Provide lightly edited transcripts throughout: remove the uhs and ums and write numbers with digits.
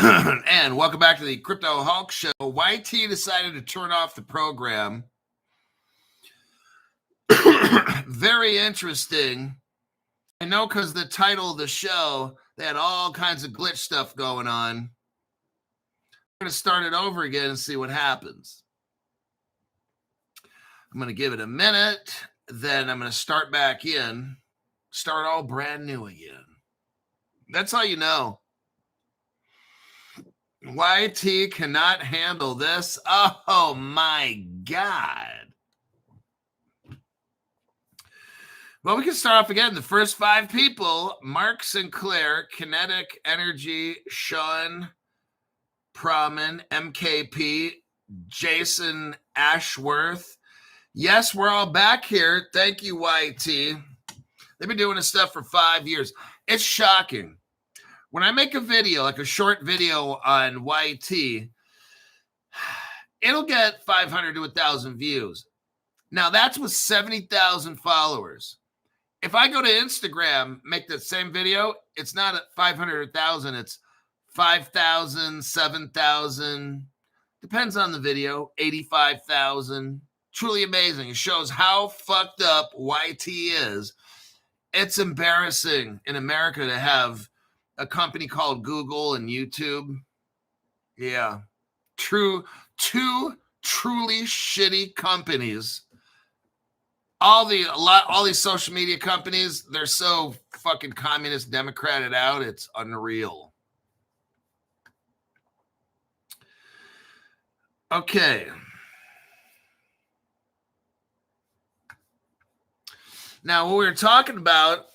And welcome back to the Crypto Hulk Show. YT decided to turn off the program. Very interesting. I know because the title of the show, they had all kinds of glitch stuff going on. I'm going to start it over again and see what happens. I'm going to give it a minute. Then I'm going to start back in. Start all brand new again. That's how you know. YT cannot handle this. Oh my God. Well, we can start off again. The first 5 people: Mark Sinclair, Kinetic Energy, Sean Praman, MKP, Jason Ashworth. Yes, we're all back here. Thank you, YT. They've been doing this stuff for 5 years. It's shocking. When I make a video, like a short video on YT, it'll get 500 to 1,000 views. Now, that's with 70,000 followers. If I go to Instagram, make that same video, it's not at 500 or 1,000. It's 5,000, 7,000. Depends on the video. 85,000. Truly amazing. It shows how fucked up YT is. It's embarrassing in America to have a company called Google and YouTube. Yeah. Two truly shitty companies. All these social media companies, they're so fucking communist democrated out, it's unreal. Okay. Now, what we were talking about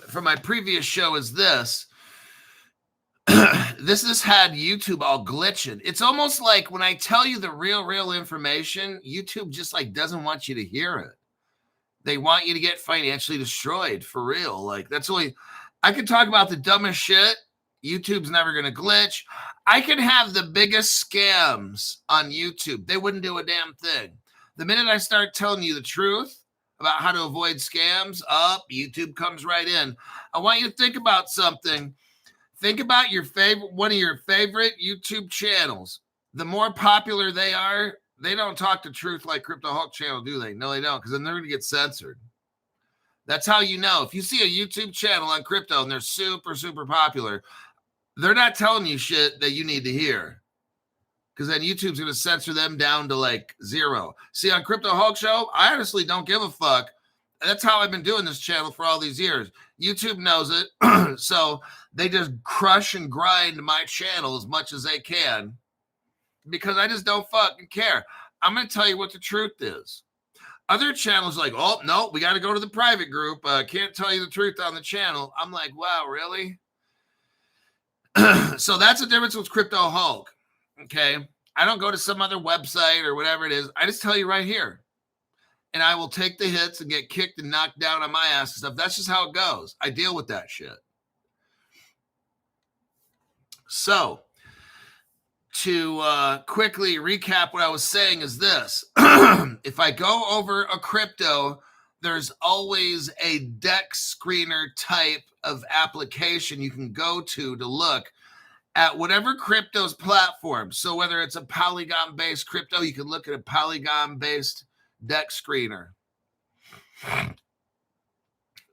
from my previous show is this. This had YouTube all glitching. It's almost like when I tell you the real information, YouTube just like doesn't want you to hear it. They want you to get financially destroyed for real. Like that's only, I can talk about the dumbest shit. YouTube's never going to glitch. I can have the biggest scams on YouTube. They wouldn't do a damn thing. The minute I start telling you the truth about how to avoid scams, YouTube comes right in. I want you to think about something. Think about one of your favorite YouTube channels. The more popular they are, they don't talk the truth like Crypto Hulk channel, do they? No, they don't, because then they're going to get censored. That's how you know. If you see a YouTube channel on crypto and they're super, super popular, they're not telling you shit that you need to hear. Because then YouTube's going to censor them down to like 0. See, on Crypto Hulk Show, I honestly don't give a fuck. That's how I've been doing this channel for all these years. YouTube knows it. So they just crush and grind my channel as much as they can. Because I just don't fucking care. I'm going to tell you what the truth is. Other channels like, oh, no, we got to go to the private group. Can't tell you the truth on the channel. I'm like, wow, really? So that's the difference with Crypto Hulk. Okay? I don't go to some other website or whatever it is. I just tell you right here. And I will take the hits and get kicked and knocked down on my ass and stuff. That's just how it goes. I deal with that shit. So, to quickly recap what I was saying is this. If I go over a crypto, there's always a deck screener type of application you can go to look at whatever crypto's platform. So whether it's a Polygon-based crypto, you can look at a Polygon-based deck screener.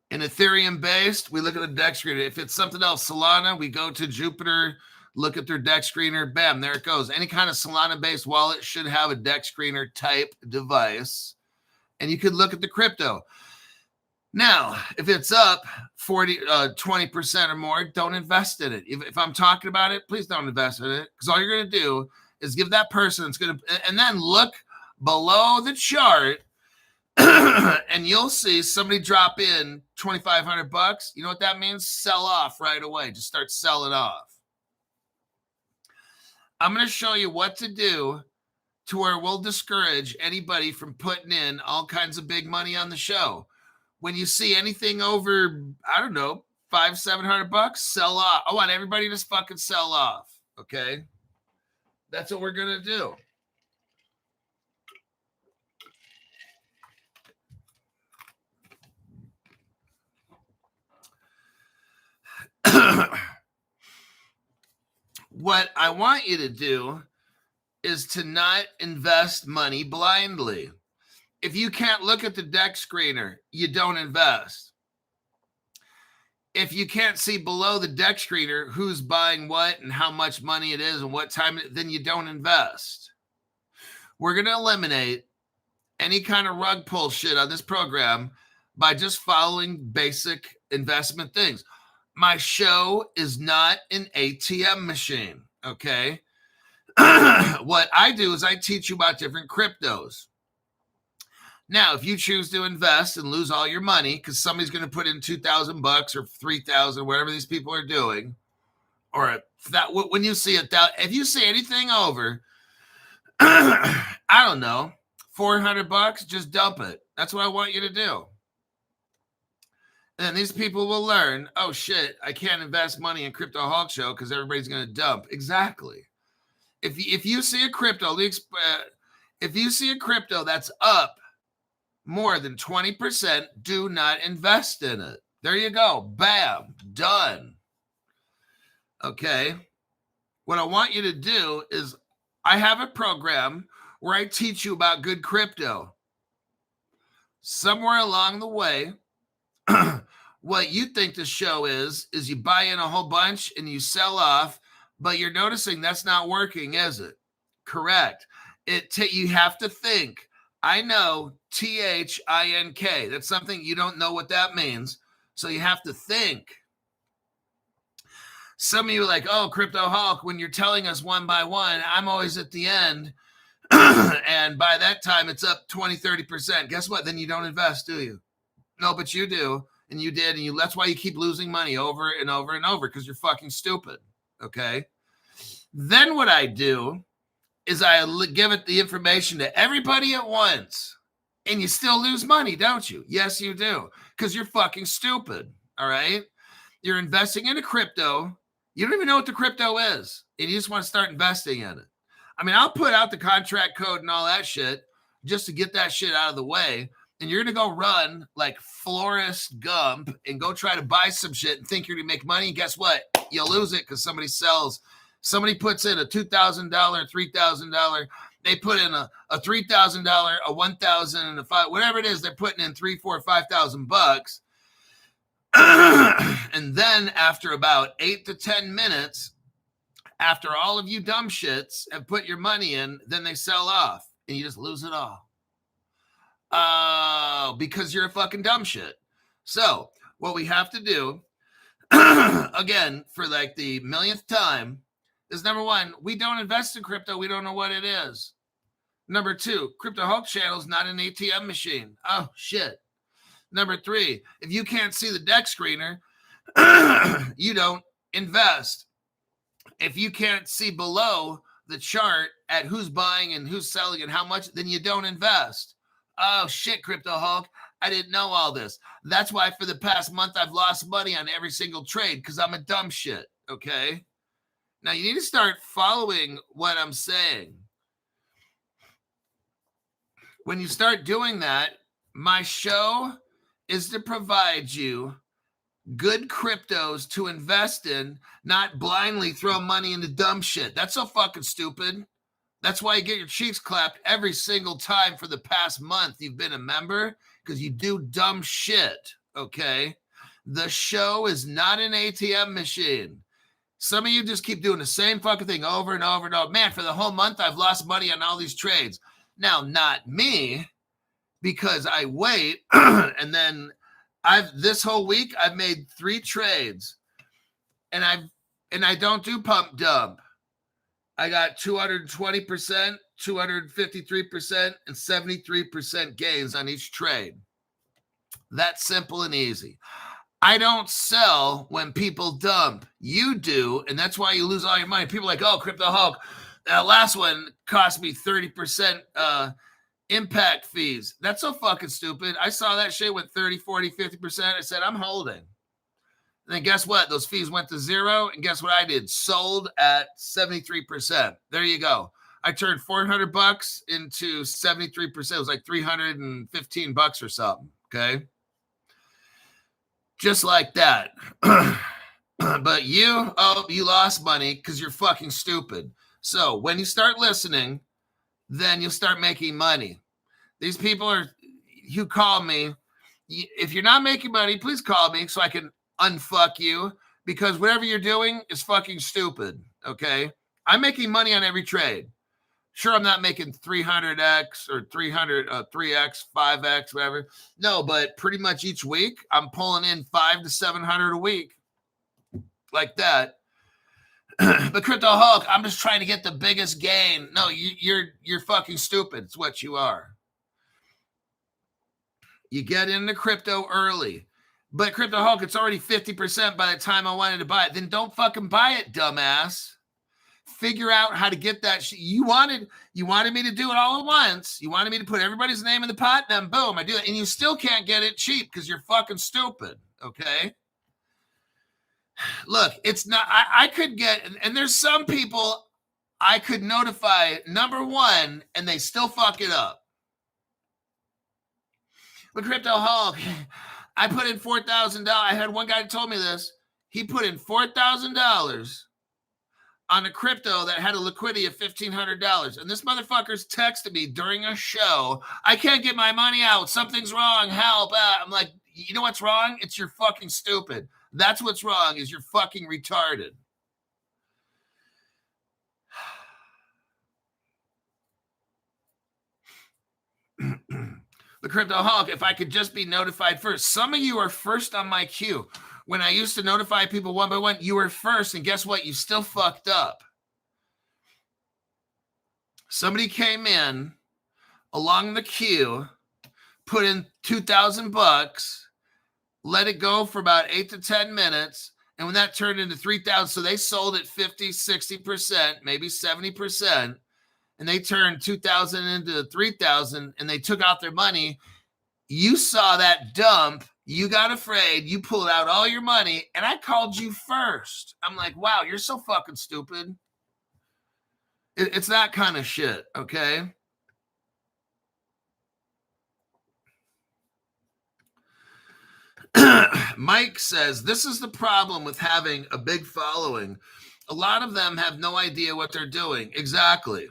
In Ethereum-based, we look at a deck screener. If it's something else, Solana, we go to Jupiter, look at their deck screener. Bam, there it goes. Any kind of Solana-based wallet should have a deck screener type device. And you could look at the crypto. Now, if it's up 20% or more, don't invest in it. If I'm talking about it, please don't invest in it. Because all you're going to do is give that person, and then look below the chart, and you'll see somebody drop in $2,500. You know what that means? Sell off right away. Just start selling off. I'm going to show you what to do to where we'll discourage anybody from putting in all kinds of big money on the show. When you see anything over, I don't know, $500-700, sell off. I want everybody to just fucking sell off. Okay? That's what we're going to do. What I want you to do is to not invest money blindly. If you can't look at the deck screener, you don't invest. If you can't see below the deck screener who's buying what and how much money it is and what time, then you don't invest. We're going to eliminate any kind of rug pull shit on this program by just following basic investment things. My show is not an ATM machine, okay? What I do is I teach you about different cryptos. Now, if you choose to invest and lose all your money because somebody's going to put in $2,000 or 3,000, whatever these people are doing, or that when you see it, if you see anything over, I don't know, $400, just dump it. That's what I want you to do. And these people will learn, oh shit, I can't invest money in Crypto Hulk Show because everybody's going to dump. Exactly. If you see a crypto, if you see a crypto that's up more than 20%, do not invest in it. There you go. Bam. Done. Okay. What I want you to do is I have a program where I teach you about good crypto. Somewhere along the way, what you think the show is you buy in a whole bunch and you sell off, but you're noticing that's not working, is it? Correct. You have to think. I know THINK. That's something you don't know what that means. So you have to think. Some of you are like, oh, Crypto Hulk, when you're telling us one by one, I'm always at the end. And by that time, it's up 20, 30%. Guess what? Then you don't invest, do you? No, but you do. And you did. And that's why you keep losing money over and over and over because you're fucking stupid. Okay. Then what I do is I give it the information to everybody at once. And you still lose money, don't you? Yes, you do. Because you're fucking stupid. All right. You're investing in a crypto. You don't even know what the crypto is. And you just want to start investing in it. I mean, I'll put out the contract code and all that shit just to get that shit out of the way. And you're going to go run like Forrest Gump and go try to buy some shit and think you're going to make money. And guess what? You'll lose it because somebody puts in a $2,000, $3,000. They put in a $3,000, a $1,000, and a $5,000, whatever it is. They're putting in $3,000, $4,000, $5,000. And then after about 8 to 10 minutes, after all of you dumb shits have put your money in, then they sell off and you just lose it all. Because you're a fucking dumb shit. So what we have to do, again, for like the millionth time, is number one, we don't invest in crypto. We don't know what it is. Number two, Crypto Hulk channel is not an ATM machine. Oh, shit. Number three, if you can't see the deck screener, you don't invest. If you can't see below the chart at who's buying and who's selling and how much, then you don't invest. Oh, shit, Crypto Hulk. I didn't know all this. That's why for the past month, I've lost money on every single trade because I'm a dumb shit, okay? Now, you need to start following what I'm saying. When you start doing that, my show is to provide you good cryptos to invest in, not blindly throw money into dumb shit. That's so fucking stupid. That's why you get your cheeks clapped every single time for the past month you've been a member, because you do dumb shit, okay? The show is not an ATM machine. Some of you just keep doing the same fucking thing over and over and over. Man, for the whole month, I've lost money on all these trades. Now, not me, because I wait, and then this whole week, I've made 3 trades, and I don't do pump dump. I got 220%, 253%, and 73% gains on each trade. That's simple and easy. I don't sell when people dump. You do, and that's why you lose all your money. People are like, oh, Crypto Hulk, that last one cost me 30% impact fees. That's so fucking stupid. I saw that shit went 30, 40, 50%. I said, I'm holding. And then guess what? Those fees went to zero. And guess what I did? Sold at 73%. There you go. I turned $400 into 73%. It was like $315 or something. Okay. Just like that. But you lost money because you're fucking stupid. So when you start listening, then you'll start making money. These people you call me. If you're not making money, please call me so I can unfuck you, because whatever you're doing is fucking stupid, okay? I'm making money on every trade. Sure, I'm not making 300x or 3x, 5x, whatever. No, but pretty much each week, I'm pulling in 500 to 700 a week, like that. But Crypto Hulk, I'm just trying to get the biggest gain. No, you're fucking stupid. It's what you are. You get into crypto early. But Crypto Hulk, it's already 50% by the time I wanted to buy it. Then don't fucking buy it, dumbass. Figure out how to get that shit. You wanted me to do it all at once. You wanted me to put everybody's name in the pot, and then boom, I do it. And you still can't get it cheap because you're fucking stupid, okay? Look, it's not, I could get, and there's some people I could notify number one, and they still fuck it up. But Crypto Hulk, I put in $4,000. I had one guy who told me this. He put in $4,000 on a crypto that had a liquidity of $1,500. And this motherfucker's texted me during a show. I can't get my money out. Something's wrong. Help. I'm like, you know what's wrong? It's you're fucking stupid. That's what's wrong, is you're fucking retarded. The Crypto Hulk, if I could just be notified first. Some of you are first on my queue. When I used to notify people one by one, you were first, and guess what? You still fucked up. Somebody came in along the queue, put in $2,000, let it go for about 8 to 10 minutes, and when that turned into 3,000, so they sold it 50, 60%, maybe 70%, and they turned 2,000 into 3,000, and they took out their money. You saw that dump. You got afraid. You pulled out all your money, and I called you first. I'm like, wow, you're so fucking stupid. It's that kind of shit, okay? Mike says, this is the problem with having a big following. A lot of them have no idea what they're doing. Exactly.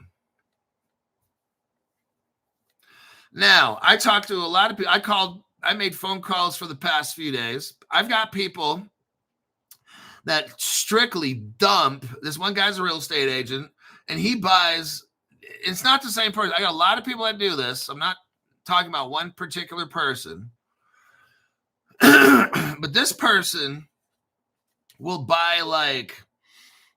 Now, I talked to a lot of people. I made phone calls for the past few days. I've got people that strictly dump. This one guy's a real estate agent, and he buys. It's not the same person. I got a lot of people that do this. I'm not talking about one particular person. But this person will buy like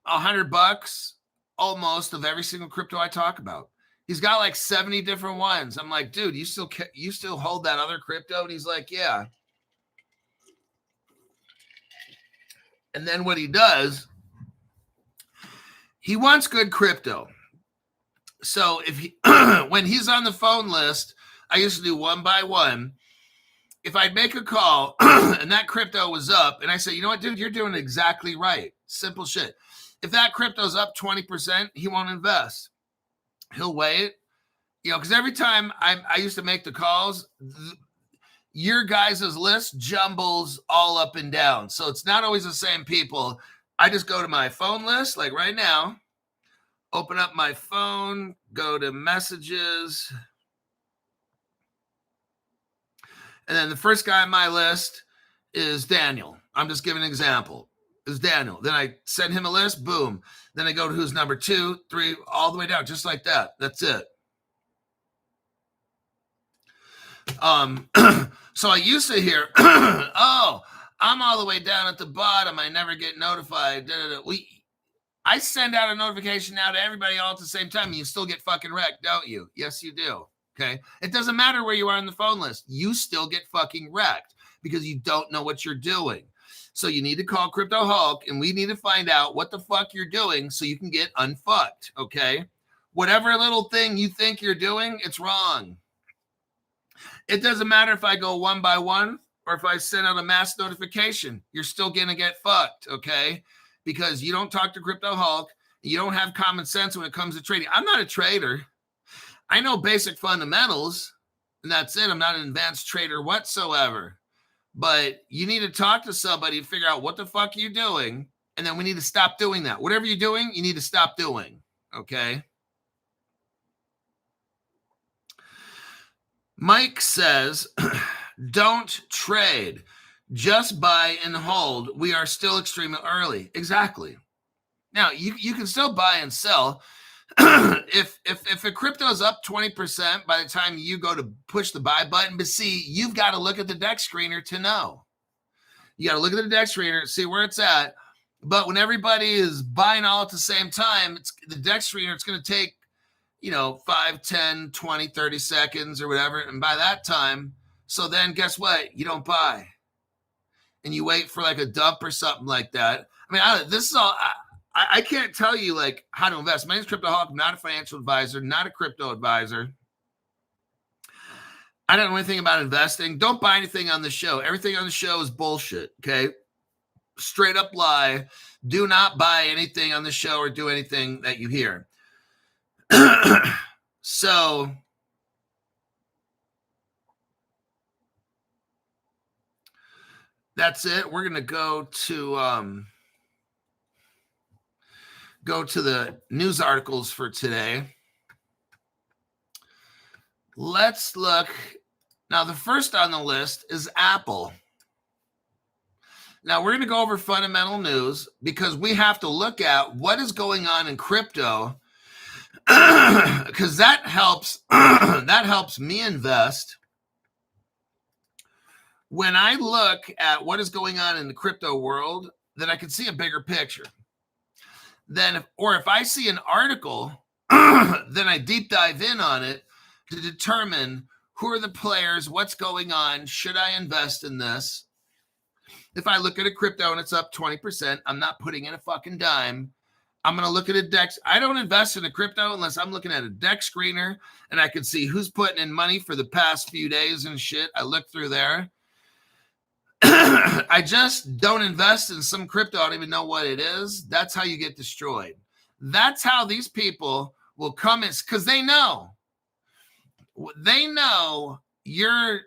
$100 almost of every single crypto I talk about. He's got like 70 different ones. I'm like, dude, you still hold that other crypto? And he's like, yeah. And then what he does, he wants good crypto. So if he, when he's on the phone list, I used to do one by one. If I'd make a call and that crypto was up, and I say, you know what, dude, you're doing exactly right. Simple shit. If that crypto's up 20%, he won't invest. He'll wait, because every time I used to make the calls, your guys' list jumbles all up and down. So it's not always the same people. I just go to my phone list, like right now, open up my phone, go to messages. And then the first guy on my list is Daniel. I'm just giving an example. Is Daniel. Then I send him a list, boom. Then I go to who's number 2, 3, all the way down, just like that. That's it. So I used to hear, oh, I'm all the way down at the bottom. I never get notified. I send out a notification now to everybody all at the same time, and you still get fucking wrecked, don't you? Yes, you do. Okay. It doesn't matter where you are on the phone list. You still get fucking wrecked because you don't know what you're doing. So you need to call Crypto Hulk, and we need to find out what the fuck you're doing so you can get unfucked, okay? Whatever little thing you think you're doing, it's wrong. It doesn't matter if I go one by one or if I send out a mass notification. You're still going to get fucked, okay? Because you don't talk to Crypto Hulk. You don't have common sense when it comes to trading. I'm not a trader. I know basic fundamentals, and that's it. I'm not an advanced trader whatsoever. But you need to talk to somebody and figure out what the fuck you're doing. And then we need to stop doing that. Whatever you're doing, you need to stop doing. Okay. Mike says, don't trade. Just buy and hold. We are still extremely early. Exactly. Now, you can still buy and sell. If a crypto is up 20% by the time you go to push the buy button, but see, you've got to look at the deck screener to know. You got to look at the deck screener, see where it's at. But when everybody is buying all at the same time, the deck screener, it's going to take, 5, 10, 20, 30 seconds or whatever. And by that time, so then guess what? You don't buy. And you wait for like a dump or something like that. I mean, this is all... I can't tell you like how to invest. My name's Cryptoholic. I'm not a financial advisor, not a crypto advisor. I don't know anything about investing. Don't buy anything on the show. Everything on the show is bullshit. Okay. Straight up lie. Do not buy anything on the show or do anything that you hear. So that's it. We're going to go to the news articles for today. Let's look. Now, the first on the list is Apple. Now, we're going to go over fundamental news because we have to look at what is going on in crypto because that helps me invest. When I look at what is going on in the crypto world, then I can see a bigger picture. If I see an article, then I deep dive in on it to determine who are the players, what's going on, should I invest in this? If I look at a crypto and it's up 20%, I'm not putting in a fucking dime. I'm going to look at a deck. I don't invest in a crypto unless I'm looking at a deck screener and I can see who's putting in money for the past few days and shit. I look through there. I just don't invest in some crypto. I don't even know what it is. That's how you get destroyed. That's how these people will come in because they know you're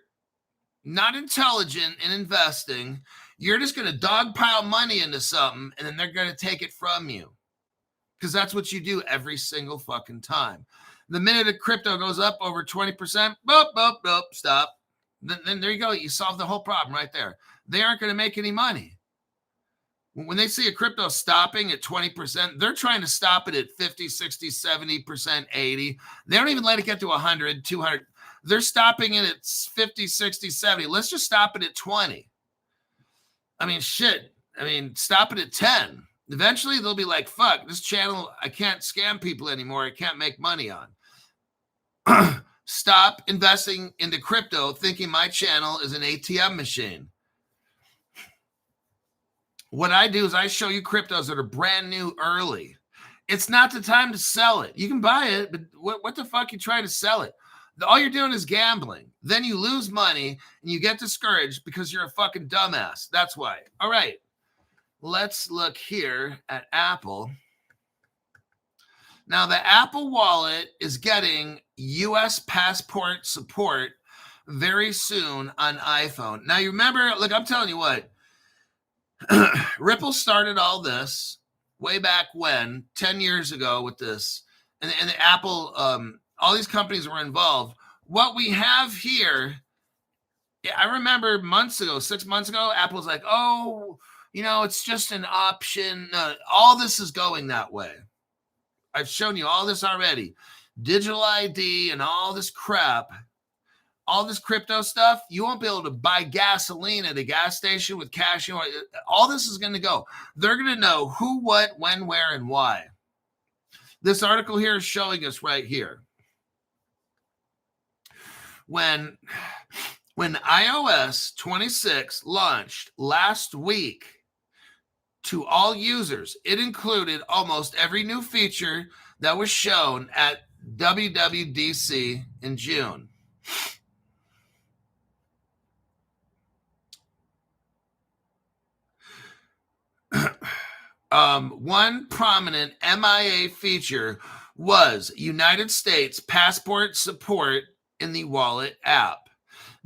not intelligent in investing. You're just going to dogpile money into something and then they're going to take it from you because that's what you do every single fucking time. The minute a crypto goes up over 20%, boop, stop. Then there you go. You solve the whole problem right there. They aren't going to make any money. When they see a crypto stopping at 20%, they're trying to stop it at 50, 60, 70%, 80. They don't even let it get to 100, 200. They're stopping it at 50, 60, 70. Let's just stop it at 20. I mean, shit. I mean, stop it at 10. Eventually, they'll be like, fuck, this channel, I can't scam people anymore. I can't make money on. Stop investing into crypto thinking my channel is an ATM machine. What I do is I show you cryptos that are brand new early. It's not the time to sell it. You can buy it, but what the fuck you trying to sell it? All you're doing is gambling. Then you lose money and you get discouraged because you're a fucking dumbass. That's why. All right. Let's look here at Apple. Now, the Apple Wallet is getting U.S. passport support very soon on iPhone. Now, you remember, look, I'm telling you what, Ripple started all this way back when, 10 years ago with this, and the Apple, all these companies were involved. What we have here, I remember months ago, 6 months ago, Apple's like, oh, it's just an option. All this is going that way. I've shown you all this already. Digital ID and all this crap, all this crypto stuff, you won't be able to buy gasoline at a gas station with cash. All this is going to go. They're going to know who, what, when, where, and why. This article here is showing us right here. When iOS 26 launched last week, to all users, it included almost every new feature that was shown at WWDC in June. One prominent MIA feature was United States passport support in the wallet app.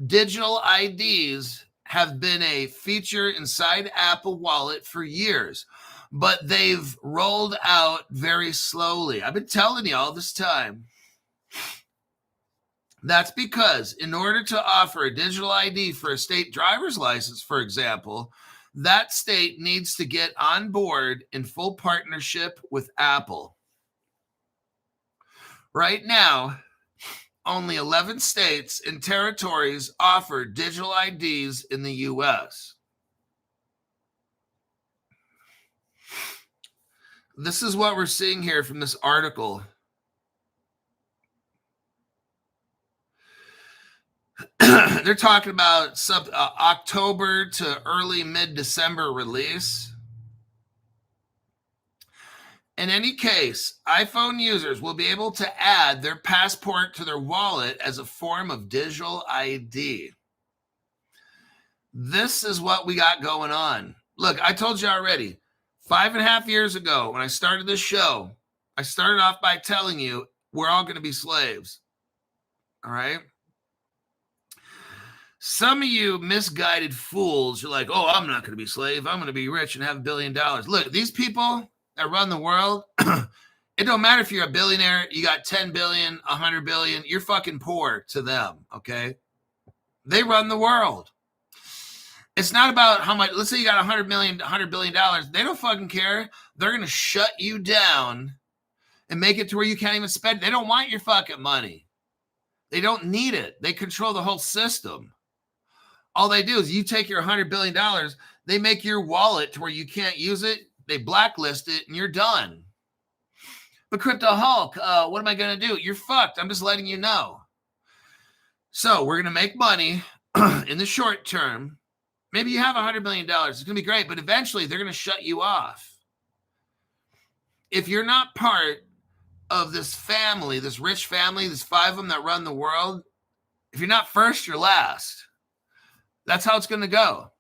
Digital IDs have been a feature inside Apple Wallet for years, but they've rolled out very slowly. I've been telling you all this time. That's because in order to offer a digital ID for a state driver's license, for example, that state needs to get on board in full partnership with Apple. Right now, only 11 states and territories offer digital IDs in the U.S. This is what we're seeing here from this article. They're talking about October to early mid-December release. In any case, iPhone users will be able to add their passport to their wallet as a form of digital ID. This is what we got going on. Look, I told you already, 5.5 years ago when I started this show, I started off by telling you we're all going to be slaves. All right? Some of you misguided fools, you're like, oh, I'm not going to be a slave. I'm going to be rich and have $1 billion. Look, these people that run the world, it don't matter if you're a billionaire, you got 10 billion, 100 billion, you're fucking poor to them, okay? They run the world. It's not about how much, let's say you got $100 billion. They don't fucking care. They're going to shut you down and make it to where you can't even spend it. They don't want your fucking money. They don't need it. They control the whole system. All they do is you take your $100 billion, they make your wallet to where you can't use it, they blacklist it, and you're done. But Crypto Hulk, what am I going to do? You're fucked. I'm just letting you know. So we're going to make money in the short term. Maybe you have $100 million. It's going to be great, but eventually they're going to shut you off. If you're not part of this family, this rich family, there's 5 of them that run the world, if you're not first, you're last. That's how it's going to go.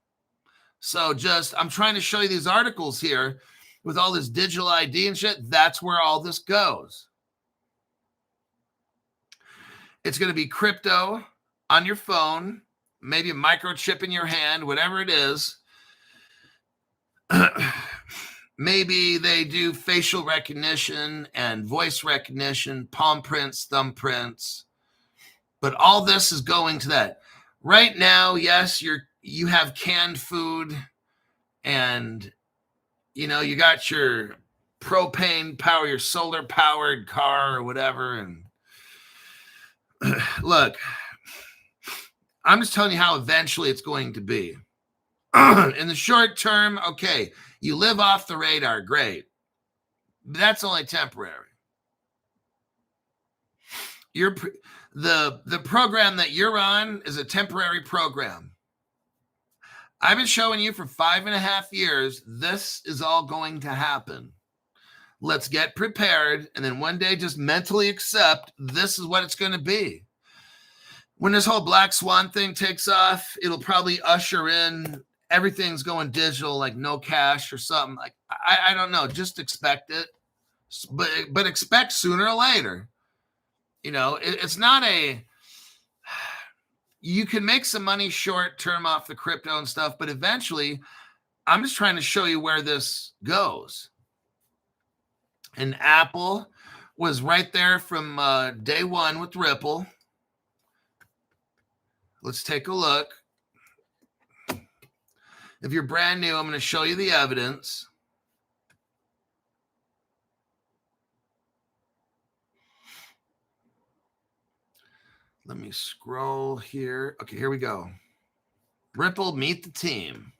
So I'm trying to show you these articles here with all this digital ID and shit. That's where all this goes. It's going to be crypto on your phone, maybe a microchip in your hand, whatever it is. Maybe they do facial recognition and voice recognition, palm prints, thumb prints. But all this is going to that. Right now, yes, you have canned food and, you got your propane power, your solar powered car or whatever. And look, I'm just telling you how eventually it's going to be. In the short term, okay, you live off the radar, great. But that's only temporary. The program that you're on is a temporary program. I've been showing you for 5.5 years, this is all going to happen. Let's get prepared, and then one day just mentally accept this is what it's going to be. When this whole Black Swan thing takes off, it'll probably usher in everything's going digital, like no cash or something. Like I don't know, just expect it, but expect sooner or later. It's not you can make some money short term off the crypto and stuff, but eventually I'm just trying to show you where this goes. And Apple was right there from day one with Ripple. Let's take a look. If you're brand new, I'm going to show you the evidence. Let me scroll here. Okay, here we go. Ripple, meet the team.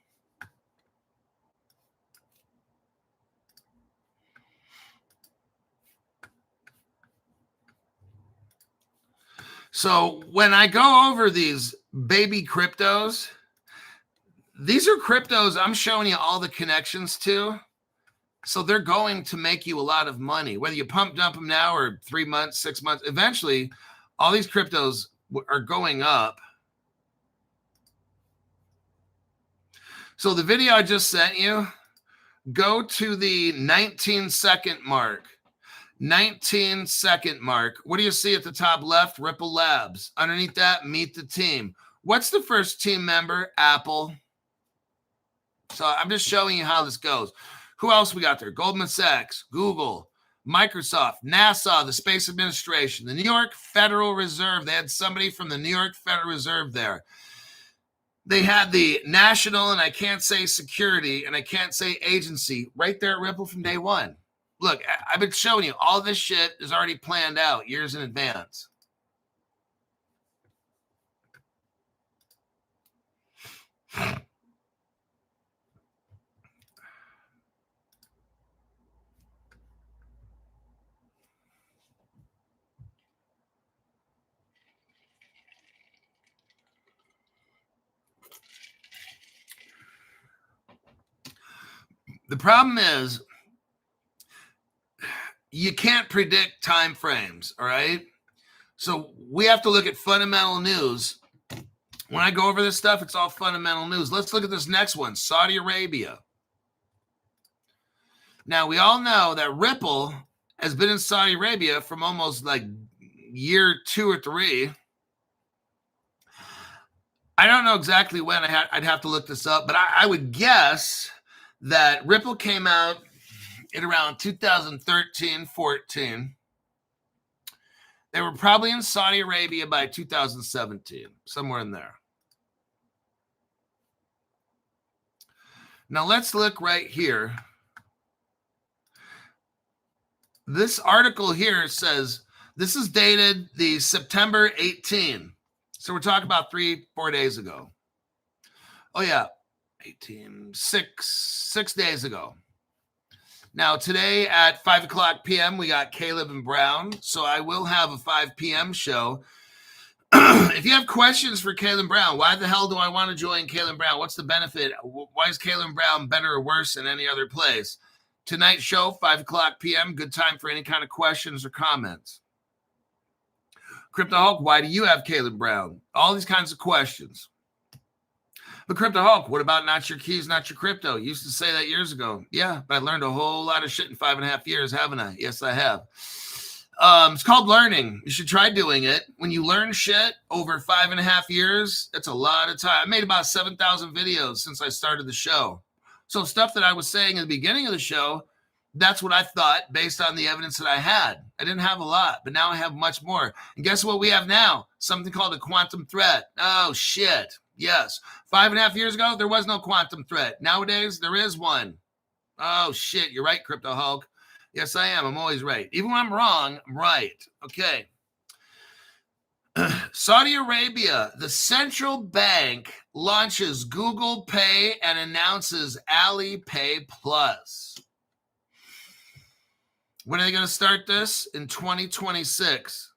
So when I go over these baby cryptos, these are cryptos I'm showing you all the connections to. So they're going to make you a lot of money, whether you pump dump them now or 3 months, 6 months. Eventually, all these cryptos are going up. So the video I just sent you, go to the 19-second mark. 19-second mark. What do you see at the top left? Ripple Labs. Underneath that, meet the team. What's the first team member? Apple. So I'm just showing you how this goes. Who else we got there? Goldman Sachs, Google, Microsoft, NASA, the Space Administration, the New York Federal Reserve. They had somebody from the New York Federal Reserve there. They had the national, and I can't say security, and I can't say agency, right there at Ripple from day one. Look, I've been showing you all this shit is already planned out years in advance. The problem is you can't predict time frames, all right? So we have to look at fundamental news. When I go over this stuff, it's all fundamental news. Let's look at this next one, Saudi Arabia. Now, we all know that Ripple has been in Saudi Arabia from almost like year 2 or 3. I don't know exactly when. I'd have to look this up, but I would guess that Ripple came out in around 2013, 14. They were probably in Saudi Arabia by 2017, somewhere in there. Now let's look right here. This article here says, this is dated the September 18. So we're talking about 3-4 days ago. Oh yeah, 18, 6 days ago. Now today at 5 o'clock p.m. we got Caleb and Brown. So I will have a 5 p.m. show. If you have questions for Caleb Brown, why the hell do I want to join Caleb Brown? What's the benefit? Why is Caleb Brown better or worse than any other place? Tonight's show, 5 o'clock p.m. Good time for any kind of questions or comments. Crypto Hulk, why do you have Caleb Brown? All these kinds of questions. But Crypto Hulk, what about not your keys, not your crypto? You used to say that years ago. Yeah, but I learned a whole lot of shit in 5.5 years, haven't I? Yes, I have. It's called learning. You should try doing it. When you learn shit over 5.5 years, that's a lot of time. I made about 7,000 videos since I started the show. So stuff that I was saying at the beginning of the show, that's what I thought based on the evidence that I had. I didn't have a lot, but now I have much more. And guess what we have now? Something called a quantum threat. Oh, shit. Yes. 5.5 years ago, there was no quantum threat. Nowadays, there is one. Oh, shit. You're right, Crypto Hulk. Yes, I am. I'm always right. Even when I'm wrong, I'm right. Okay. Saudi Arabia, the central bank launches Google Pay and announces Alipay Plus. When are they going to start this? In 2026.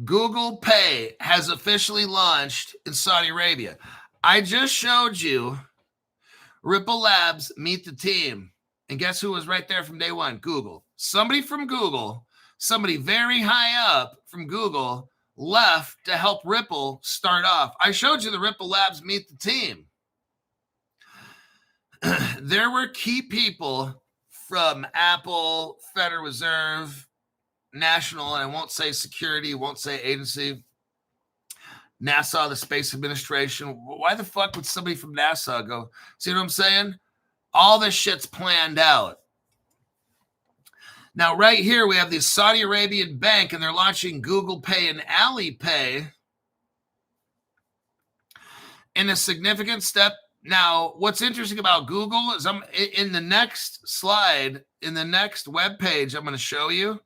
Google Pay has officially launched in Saudi Arabia. I just showed you Ripple Labs meet the team. And guess who was right there from day one? Google. Somebody from Google, somebody very high up from Google left to help Ripple start off. I showed you the Ripple Labs meet the team. There were key people from Apple, Federal Reserve, National, and I won't say security, won't say agency, NASA, the Space Administration. Why the fuck would somebody from NASA go? See what I'm saying? All this shit's planned out. Now, right here, we have the Saudi Arabian bank, and they're launching Google Pay and Alipay in a significant step. Now, what's interesting about Google is I'm in the next slide, in the next web page I'm going to show you,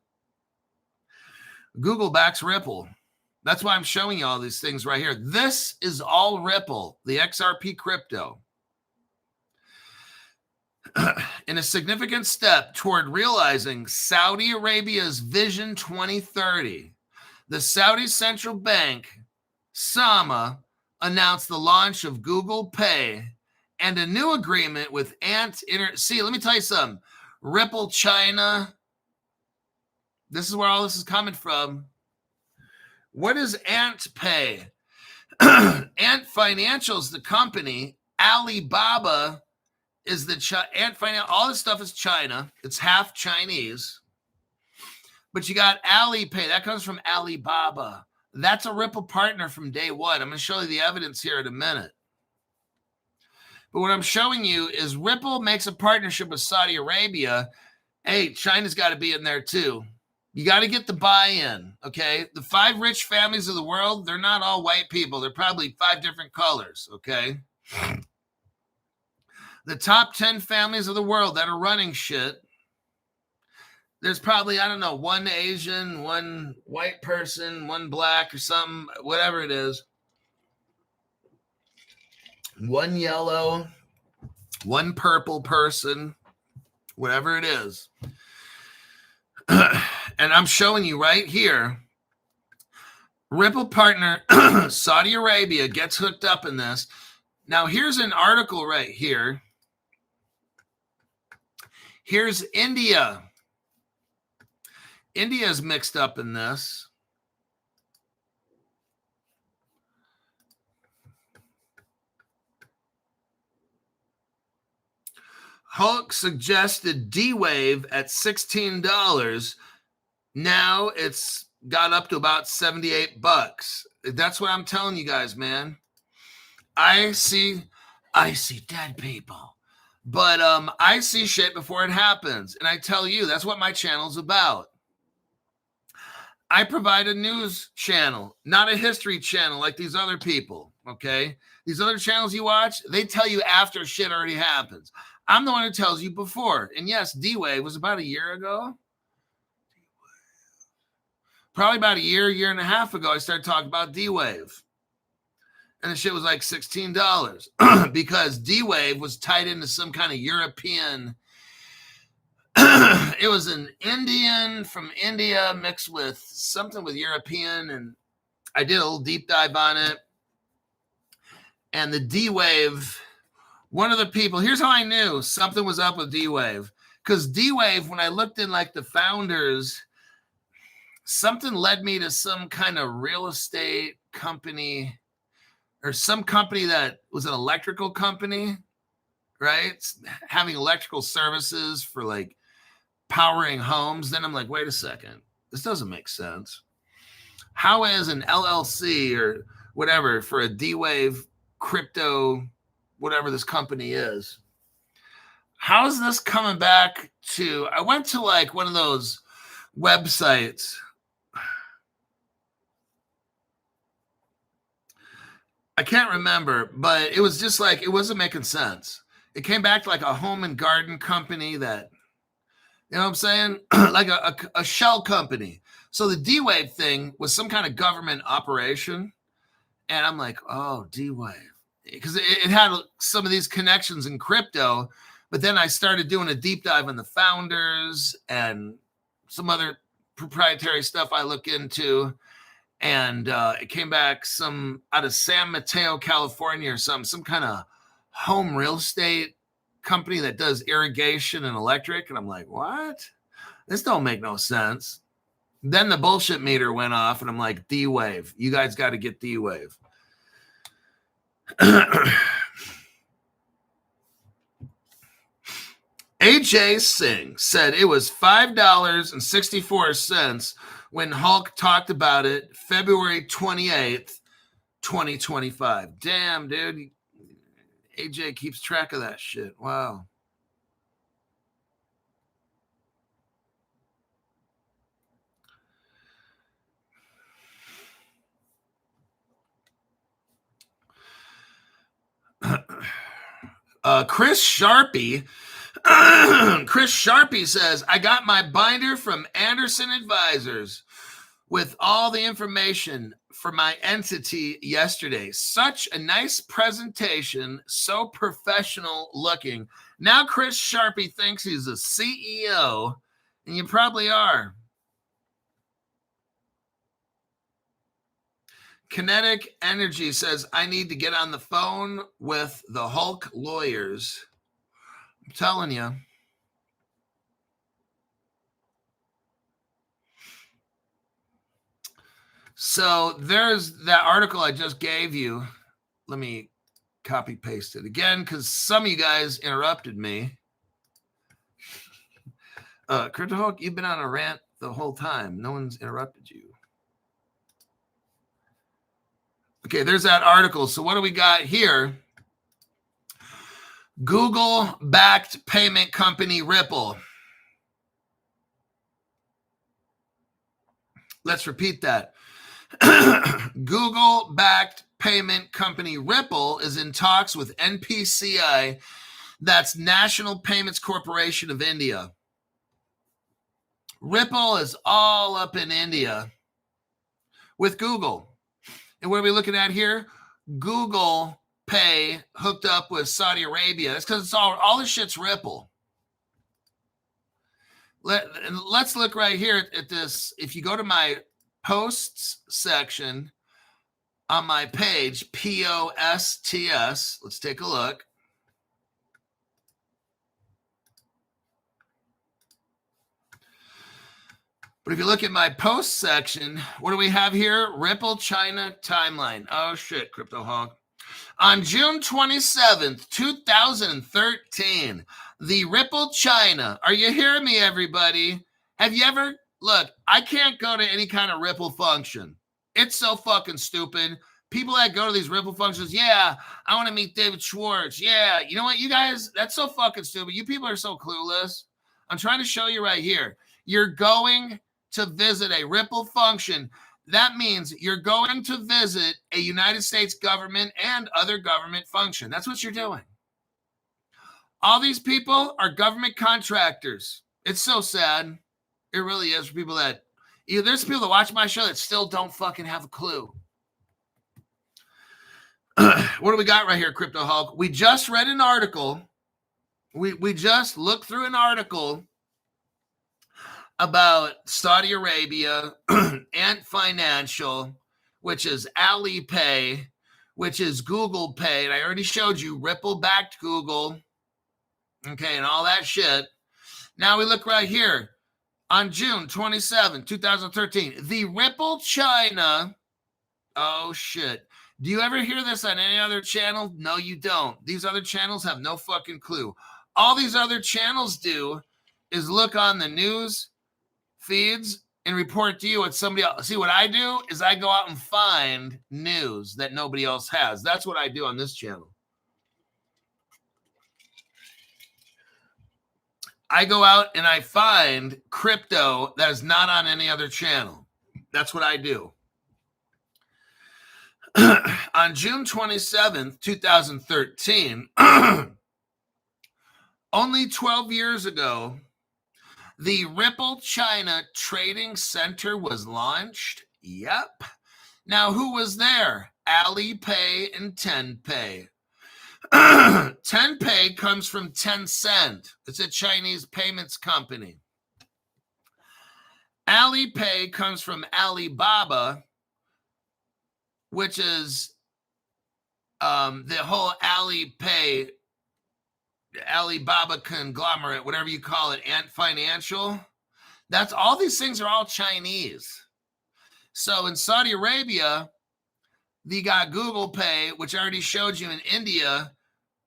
Google backs Ripple. That's why I'm showing you all these things right here. This is all Ripple, the XRP crypto. In a significant step toward realizing Saudi Arabia's Vision 2030, the Saudi Central Bank, SAMA, announced the launch of Google Pay and a new agreement with Ant. See, let me tell you something. Ripple China. This is where all this is coming from. What is Ant Pay? Ant Financial's the company. Alibaba is the Ant Financial. All this stuff is China. It's half Chinese. But you got Alipay. That comes from Alibaba. That's a Ripple partner from day one. I'm going to show you the evidence here in a minute. But what I'm showing you is Ripple makes a partnership with Saudi Arabia. Hey, China's got to be in there too. You got to get the buy-in, okay? The 5 rich families of the world, they're not all white people. They're probably 5 different colors, okay? The top 10 families of the world that are running shit, there's probably, I don't know, 1 Asian, 1 white person, 1 black or something, whatever it is. 1 yellow, 1 purple person, whatever it is. And I'm showing you right here, Ripple partner Saudi Arabia gets hooked up in this. Now, here's an article right here. Here's India. India's mixed up in this. Hulk suggested D-Wave at $16. Now it's got up to about $78. That's what I'm telling you guys, man. I see dead people. But I see shit before it happens. And I tell you, that's what my channel's about. I provide a news channel, not a history channel like these other people, okay? These other channels you watch, they tell you after shit already happens. I'm the one who tells you before. And yes, D-Wave was about a year ago. Probably about a year and a half ago, I started talking about D-Wave. And the shit was like $16 because D-Wave was tied into some kind of European. It was an Indian from India mixed with something with European. And I did a little deep dive on it. And the D-Wave, one of the people, here's how I knew something was up with D-Wave. Because D-Wave, when I looked in like the founders, something led me to some kind of real estate company or some company that was an electrical company, right? Having electrical services for like powering homes. Then I'm like, wait a second, this doesn't make sense. How is an LLC or whatever for a D-Wave crypto, whatever this company is, how is this coming back to, I went to like one of those websites. I can't remember, but it was just like, it wasn't making sense. It came back to like a home and garden company that, you know what I'm saying? Like a shell company. So the D-Wave thing was some kind of government operation. And I'm like, oh, D-Wave. Because it had some of these connections in crypto. But then I started doing a deep dive on the founders and some other proprietary stuff I look into. And it came back some out of San Mateo, California or some kind of home real estate company that does irrigation and electric. And I'm like, what? This don't make no sense. Then the bullshit meter went off and I'm like, D-Wave, you guys got to get D-Wave. AJ Singh said it was $5.64 when Hulk talked about it February 28th, 2025. Damn, dude. AJ keeps track of that shit. Wow. Chris Sharpie says, I got my binder from Anderson Advisors with all the information for my entity yesterday. Such a nice presentation, so professional looking. Now Chris Sharpie thinks he's a CEO, and you probably are. Kinetic Energy says, I need to get on the phone with the Hulk lawyers. I'm telling you. So there's that article I just gave you. Let me copy paste it again because some of you guys interrupted me. Crypto Hulk, you've been on a rant the whole time. No one's interrupted you. Okay, there's that article. So what do we got here? Google-backed payment company Ripple. Let's repeat that. Google-backed payment company Ripple is in talks with NPCI, that's National Payments Corporation of India. Ripple is all up in India with Google. And what are we looking at here? Google Pay hooked up with Saudi Arabia. That's because it's all this shit's Ripple. Let's look right here at this. If you go to my posts section on my page, POSTS, let's take a look. But if you look at my post section, what do we have here? Ripple China timeline. Oh shit, Crypto Hawk. On June 27th, 2013, the Ripple China. Are you hearing me, everybody? Have you ever, look, I can't go to any kind of Ripple function. It's so fucking stupid. People that go to these Ripple functions, yeah, I want to meet David Schwartz. Yeah, you know what, you guys, that's so fucking stupid. You people are so clueless. I'm trying to show you right here. You're going to visit a Ripple function. That means you're going to visit a United States government and other government function. That's what you're doing. All these people are government contractors. It's so sad. It really is for people that, there's people that watch my show that still don't fucking have a clue. What do we got right here, Crypto Hulk? We just read an article. We just looked through an article about Saudi Arabia Ant Financial, which is Alipay, which is Google Pay. And I already showed you Ripple-backed Google, okay, and all that shit. Now we look right here. On June 27, 2013, the Ripple China. Oh, shit. Do you ever hear this on any other channel? No, you don't. These other channels have no fucking clue. All these other channels do is look on the news feeds and report to you what somebody else. See, what I do is I go out and find news that nobody else has. That's what I do on this channel. I go out and I find crypto that is not on any other channel. That's what I do. On June 27th, 2013, only 12 years ago, the Ripple China Trading Center was launched. Yep. Now, who was there? Alipay and Tenpay. Tenpay comes from Tencent. It's a Chinese payments company. Alipay comes from Alibaba, which is the whole Alipay, Alibaba conglomerate, whatever you call it, Ant Financial. That's all these things are all Chinese. So in Saudi Arabia, they got Google Pay, which I already showed you in India,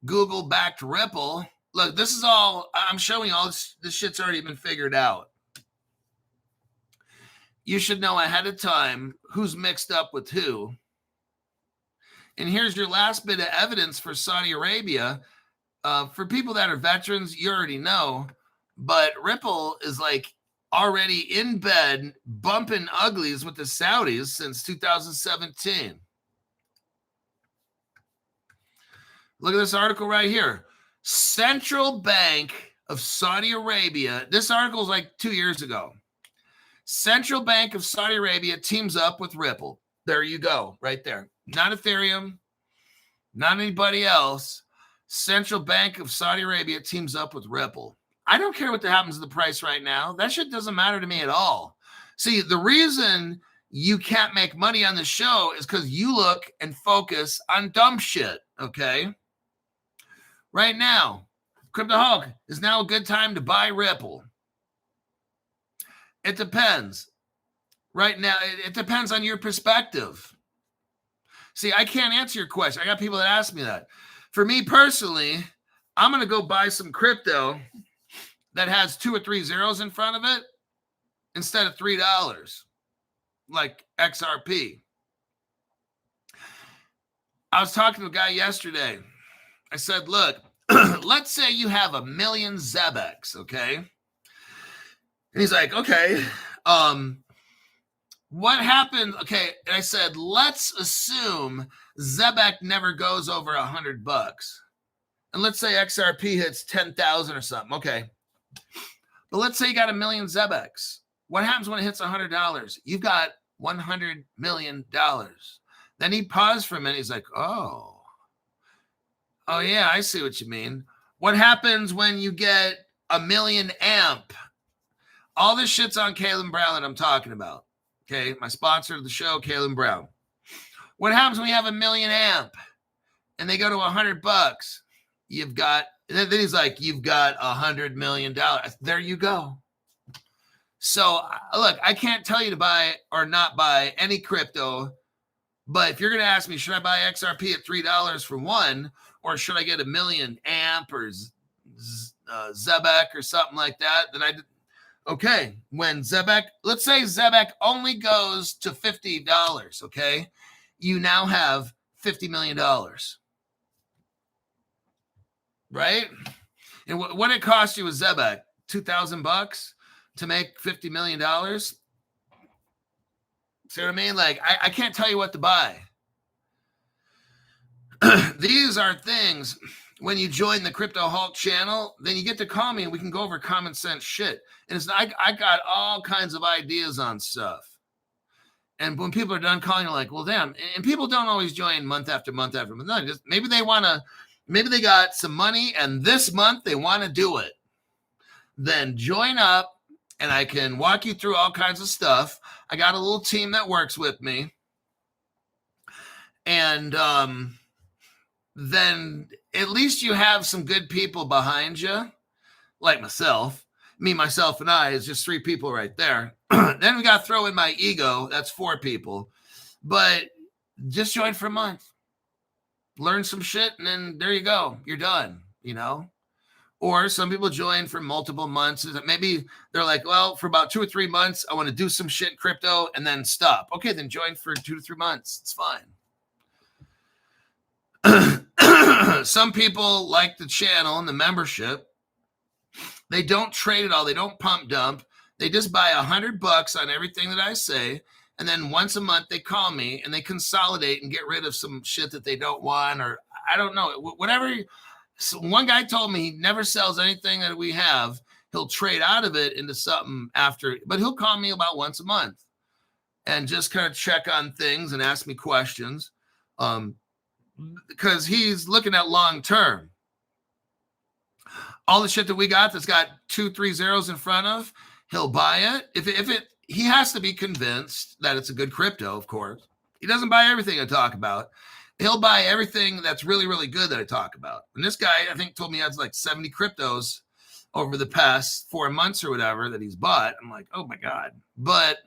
Google-backed Ripple. Look, this is all, I'm showing you all this shit's already been figured out. You should know ahead of time who's mixed up with who. And here's your last bit of evidence for Saudi Arabia. For people that are veterans, you already know, but Ripple is like already in bed bumping uglies with the Saudis since 2017. Look at this article right here. Central Bank of Saudi Arabia. This article is like 2 years ago. Central Bank of Saudi Arabia teams up with Ripple. There you go, right there. Not Ethereum, not anybody else. Central Bank of Saudi Arabia teams up with Ripple. I don't care what happens to the price right now. That shit doesn't matter to me at all. See, the reason you can't make money on the show is because you look and focus on dumb shit, okay? Right now, Crypto Hulk, is now a good time to buy Ripple. It depends. Right now, it depends on your perspective. See, I can't answer your question. I got people that ask me that. For me personally, I'm going to go buy some crypto that has 2 or 3 zeros in front of it instead of $3, like XRP. I was talking to a guy yesterday. I said, look, let's say you have 1 million Zebex, okay? And he's like, okay, what happened? Okay, and I said, let's assume Zebex never goes over $100. And let's say XRP hits 10,000 or something, okay? But let's say you got 1 million Zebex. What happens when it hits $100? You've got $100 million. Then he paused for a minute. He's like, oh yeah, I see what you mean. What happens when you get 1 million amp? All this shit's on Kalen Brown that I'm talking about. Okay, my sponsor of the show, Kalen Brown. What happens when you have 1 million amp and they go to $100? You've got, then he's like, you've got $100 million. There you go. So look, I can't tell you to buy or not buy any crypto, but if you're going to ask me, should I buy XRP at $3 for one, or should I get 1 million amp or Zebex or something like that, then okay, when Zebex, let's say Zebex only goes to $50, okay? You now have $50 million, right? And what it cost you with Zebex, $2,000 to make $50 million? See what I mean? Like, I can't tell you what to buy. These are things, when you join the Crypto Hulk channel, then you get to call me and we can go over common sense shit. And it's I got all kinds of ideas on stuff. And when people are done calling, you're like, well, damn. And people don't always join month after month after month. No, just maybe they got some money and this month they want to do it. Then join up and I can walk you through all kinds of stuff. I got a little team that works with me. And then at least you have some good people behind you, like myself. Me, myself, and I is just 3 people right there. Then we got to throw in my ego. That's 4 people. But just join for a month. Learn some shit, and then there you go. You're done, you know? Or some people join for multiple months. Maybe they're like, well, for about 2 or 3 months, I want to do some shit in crypto and then stop. Okay, then join for 2 to 3 months. It's fine. Some people like the channel and the membership. They don't trade at all. They don't pump dump. They just buy $100 on everything that I say. And then once a month they call me and they consolidate and get rid of some shit that they don't want, or I don't know, whatever. So one guy told me he never sells anything that we have. He'll trade out of it into something after, but he'll call me about once a month and just kind of check on things and ask me questions. Because he's looking at long term. All the shit that we got that's got 2, 3 zeros in front of, he'll buy it. If it, he has to be convinced that it's a good crypto, of course. He doesn't buy everything I talk about. He'll buy everything that's really, really good that I talk about. And this guy, I think, told me he has like 70 cryptos over the past 4 months or whatever that he's bought. I'm like, oh my God. But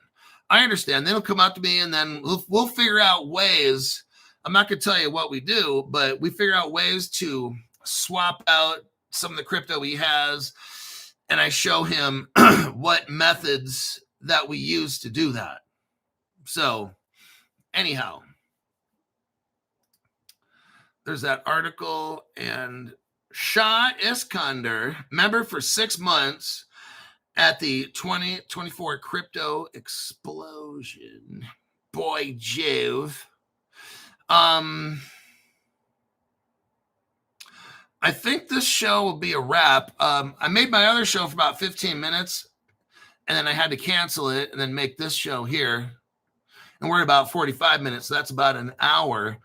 I understand. Then he'll come up to me and then we'll figure out ways. I'm not going to tell you what we do, but we figure out ways to swap out some of the crypto he has. And I show him what methods that we use to do that. So anyhow, there's that article. And Shah Iskander, member for 6 months at the 2024 crypto explosion. Boy, Jove. I think this show will be a wrap. I made my other show for about 15 minutes, and then I had to cancel it and then make this show here. And we're at about 45 minutes, so that's about an hour.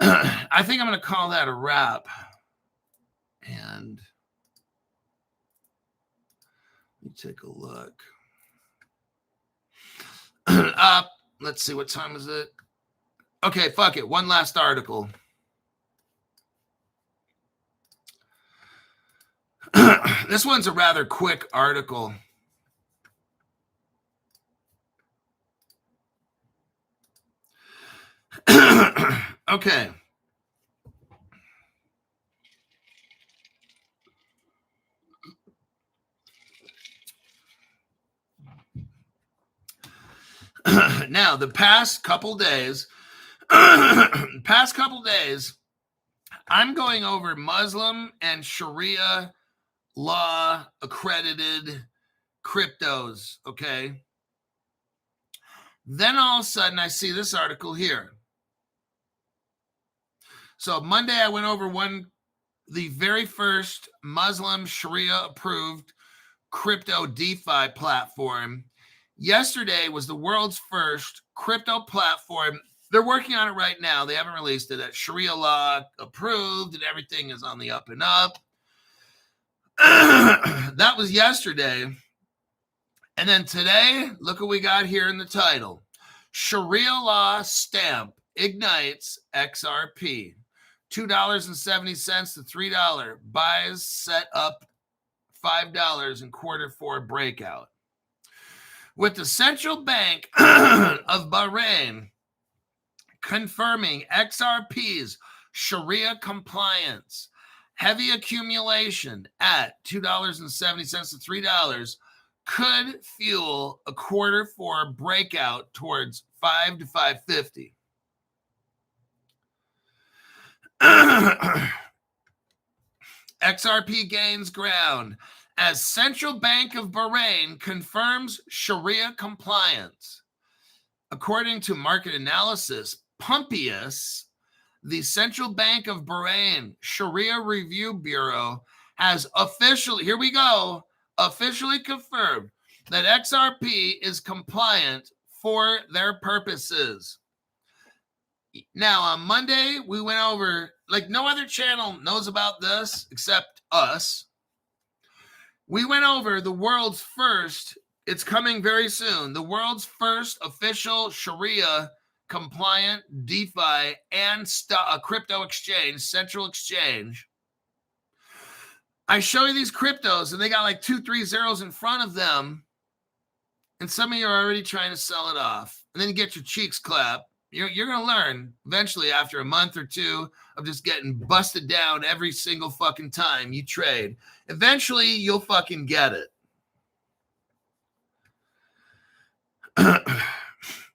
I think I'm going to call that a wrap. And let me take a look. Let's see, what time is it? Okay, fuck it. One last article. This one's a rather quick article. Okay. Now, the past couple days, I'm going over Muslim and Sharia law accredited cryptos, okay? Then all of a sudden, I see this article here. So Monday, I went over the very first Muslim Sharia approved crypto DeFi platform. Yesterday was the world's first crypto platform. They're working on it right now. They haven't released it. That Sharia law approved and everything is on the up and up. That was yesterday. And then today, look what we got here in the title. Sharia law stamp ignites XRP. $2.70 to $3. Buys set up $5 in Q4 breakout. With the central bank of Bahrain confirming XRP's Sharia compliance, heavy accumulation at $2.70 to $3 could fuel a Q4 breakout towards 5 to 550. XRP gains ground as Central Bank of Bahrain confirms Sharia compliance. According to market analysis, Pumpius, the Central Bank of Bahrain Sharia Review Bureau, has officially confirmed that XRP is compliant for their purposes. Now, on Monday, we went over, like no other channel knows about this except us. We went over the world's first, it's coming very soon, the world's first official Sharia compliant DeFi and crypto exchange, central exchange. I show you these cryptos and they got like 2, 3 zeros in front of them. And some of you are already trying to sell it off. And then you get your cheeks clapped. You're going to learn eventually after a month or two of just getting busted down every single fucking time you trade. Eventually, you'll fucking get it.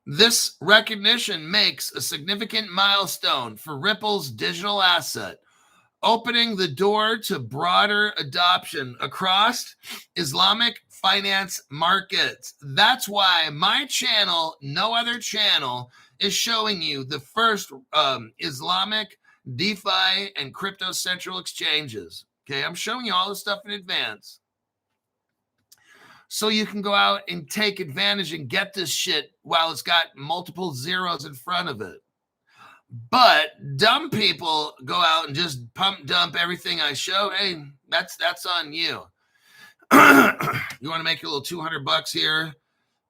This recognition makes a significant milestone for Ripple's digital asset, opening the door to broader adoption across Islamic finance markets. That's why my channel, no other channel, is showing you the first Islamic DeFi and crypto central exchanges. Okay, I'm showing you all this stuff in advance so you can go out and take advantage and get this shit while it's got multiple zeros in front of it. But dumb people go out and just pump dump everything I show. Hey, that's on you. You want to make your little $200 here?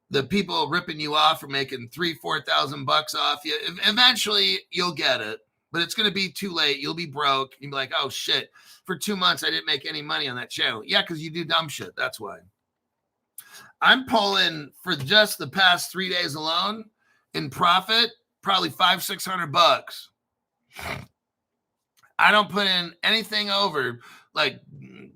The people ripping you off are making $3,000-$4,000 off you. Eventually, you'll get it, but it's going to be too late. You'll be broke. You'll be like, oh shit! For 2 months, I didn't make any money on that channel. Yeah, because you do dumb shit. That's why. I'm pulling for just the past 3 days alone in profit, probably $500-$600. I don't put in anything over like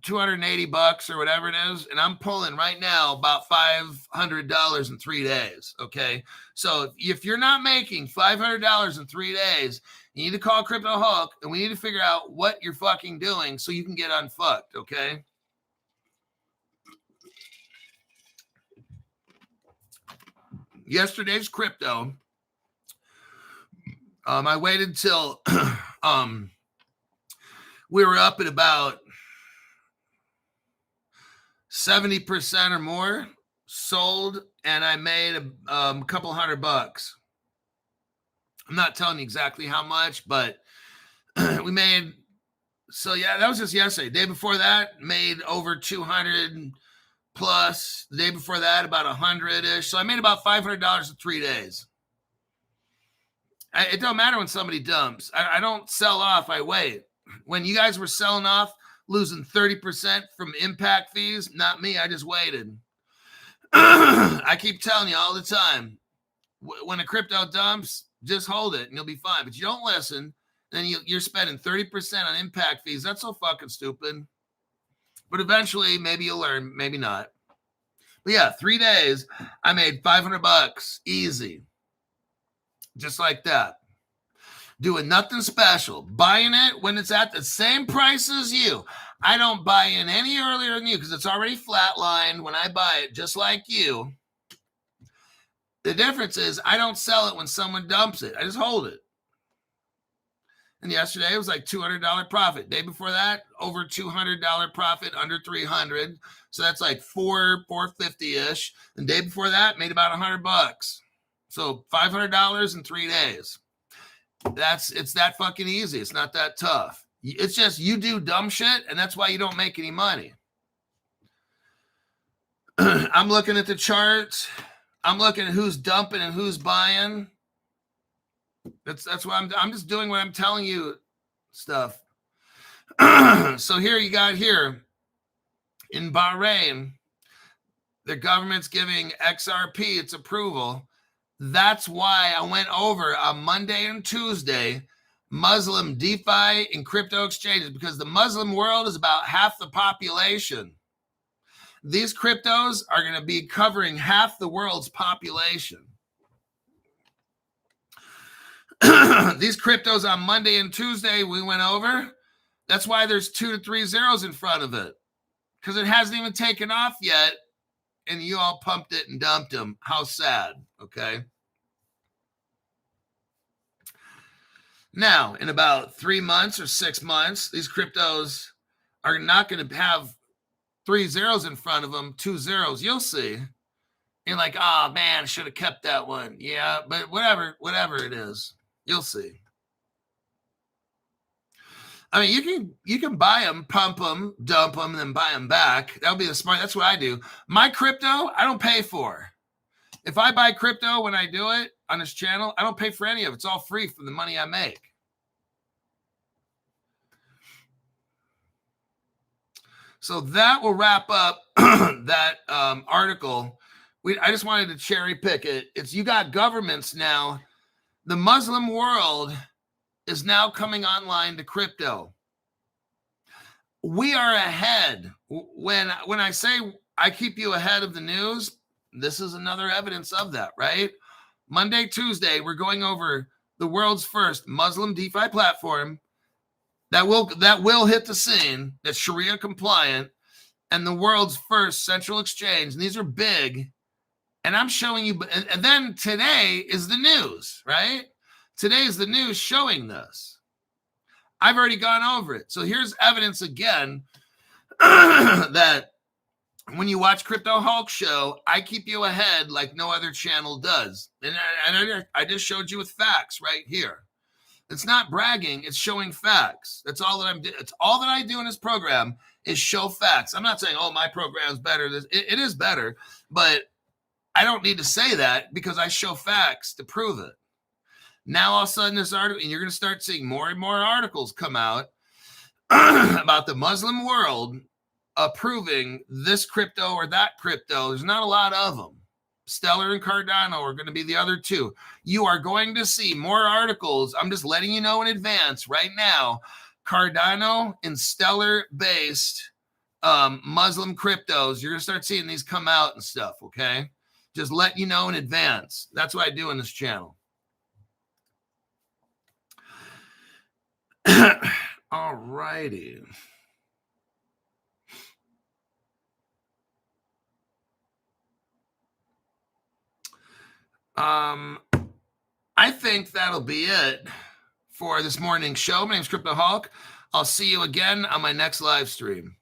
$280 or whatever it is, and I'm pulling right now about $500 in 3 days. Okay, so if you're not making $500 in 3 days, you need to call Crypto Hulk, and we need to figure out what you're fucking doing so you can get unfucked. Okay. Yesterday's crypto. I waited till we were up at about 70% or more sold, and I made a couple $100. I'm not telling you exactly how much, but we made. So yeah, that was just yesterday. Day before that, made over 200 plus. The day before that, about 100-ish. So I made about $500 in 3 days. It don't matter when somebody dumps. I don't sell off. I wait. When you guys were selling off, losing 30% from impact fees, not me. I just waited. I keep telling you all the time, when a crypto dumps, just hold it and you'll be fine. But you don't listen, then you're spending 30% on impact fees. That's so fucking stupid. But eventually, maybe you'll learn, maybe not. But yeah, 3 days, I made $500 easy. Just like that. Doing nothing special. Buying it when it's at the same price as you. I don't buy in any earlier than you because it's already flatlined when I buy it, just like you. The difference is I don't sell it when someone dumps it. I just hold it. And yesterday it was like $200 profit. Day before that, over $200 profit, under 300. So that's like $450-ish. And day before that, made about $100. So $500 in 3 days. It's that fucking easy. It's not that tough. It's just you do dumb shit, and that's why you don't make any money. I'm looking at the charts. I'm looking at who's dumping and who's buying. That's why I'm just doing what I'm telling you stuff. So here you got here in Bahrain, the government's giving XRP its approval. That's why I went over on Monday and Tuesday, Muslim DeFi and crypto exchanges, because the Muslim world is about half the population. These cryptos are going to be covering half the world's population. These cryptos on Monday and Tuesday we went over. That's why there's 2 to 3 zeros in front of it, because it hasn't even taken off yet, and you all pumped it and dumped them. How sad, okay? Now, in about 3 months or 6 months, these cryptos are not going to have 3 zeros in front of them, 2 zeros. You'll see. You're like, oh, man, I should have kept that one. Yeah, but whatever it is, you'll see. I mean, you can buy them, pump them, dump them, and then buy them back. That would be the smart. That's what I do. My crypto, I don't pay for. If I buy crypto when I do it on this channel, I don't pay for any of it. It's all free from the money I make. So that will wrap up that article. I just wanted to cherry pick it. You got governments now. The Muslim world is now coming online to crypto. We are ahead. When I say I keep you ahead of the news, this is another evidence of that, right? Monday, Tuesday, we're going over the world's first Muslim DeFi platform that will hit the scene, that's Sharia compliant, and the world's first central exchange. And these are big. And I'm showing you, and then today is the news, right? Today is the news showing this. I've already gone over it. So here's evidence again that when you watch Crypto Hulk Show, I keep you ahead like no other channel does. And I just showed you with facts right here. It's not bragging. It's showing facts. That's all that I'm doing. It's all that I do in this program is show facts. I'm not saying, oh, my program's better. It is better, but I don't need to say that because I show facts to prove it. Now, all of a sudden, this article, and you're going to start seeing more and more articles come out about the Muslim world approving this crypto or that crypto. There's not a lot of them. Stellar and Cardano are going to be the other two. You are going to see more articles. I'm just letting you know in advance right now. Cardano and Stellar-based Muslim cryptos, you're going to start seeing these come out and stuff, okay? Just let you know in advance. That's what I do in this channel. All righty. I think that'll be it for this morning's show. My name's Crypto Hulk. I'll see you again on my next live stream.